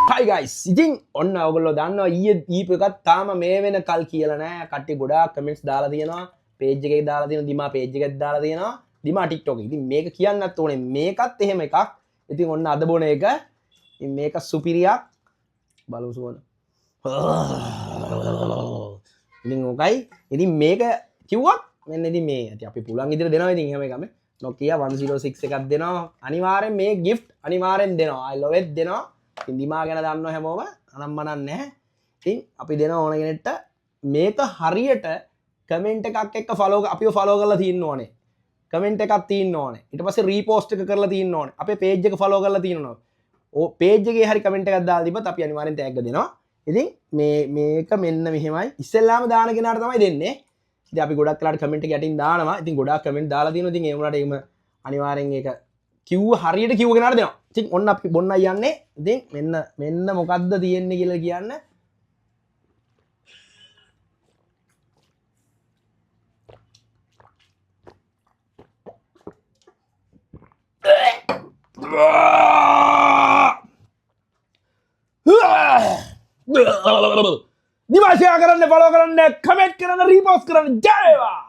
Hi guys ඉතින් ඔන්න ඔයගොල්ලෝ දන්නවා ඊප එකක් තාම මේ වෙනකල් කියලා නෑ කට්ටිය ගොඩාක් කමෙන්ට්ස් දාලා තියෙනවා පේජ් එකේ දාලා තියෙනවා දිමා පේජ් එකෙත් දාලා තියෙනවා දිමා TikTok එකේ ඉතින් මේක කියන්නත් ඕනේ මේකත් එහෙම එකක් ඉතින් ඔන්න අද බොන එක ඉතින් මේක සුපිරියක් බලමු සුවන ඉතින් ඔකයි ඉතින් මේක කිව්වත් මෙන්න ඉතින් මේ ඉතින් අපි පුළුවන් විදිහට දෙනවා ඉතින් එහෙම එකම Nokia 106 එකක් දෙනවා අනිවාර්යෙන් මේ gift අනිවාර්යෙන් දෙනවා I love it දෙනවා ඉතින් දිමා ගැන දන්නව හැමෝම අනම්මනක් නැහැ. ඉතින් අපි දෙන ඕන කෙනෙක්ට මේක හරියට කමෙන්ට් එකක් එක්ක අපිව ෆලෝ කරලා තියෙන්න ඕනේ. කමෙන්ට් එකක් තියෙන්න ඕනේ. ඊට පස්සේ රීපෝස්ට් එක කරලා තියෙන්න ඕනේ. අපේ පේජ් එක ෆලෝ කරලා තියෙන්න ඕනේ. පේජ් එකේ හරි කමෙන්ට් එකක් දාලා තිබ්බත් අපි අනිවාර්යෙන් ටැග් දෙනවා. ඉතින් මේක මෙන්න මෙහෙමයි. ඉස්සෙල්ලාම දාන කෙනාට තමයි දෙන්නේ. ඉතින් අපි ගොඩක් වෙලාට කමෙන්ට් එක යටින් දානවා. ඉතින් ගොඩක් කමෙන්ට් දාලා තියෙනවා. ඉතින් ඒ වුණාට ඒකම අනිවාර්යෙන් ඒක කිව්ව හරියට කිව්ව කෙනාට දෙනවා. ඉතින් ඔන්න අපි බොන්නයි යන්නේ. ඉතින් මෙන්න මොකද්ද තියෙන්නේ කියලා කියන්න. දිවා ෂෙයා කරන්න, ෆලෝ කරන්න, කමෙන්ට් කරන්න, රීපෝස්ට් කරන්න ජය වේවා.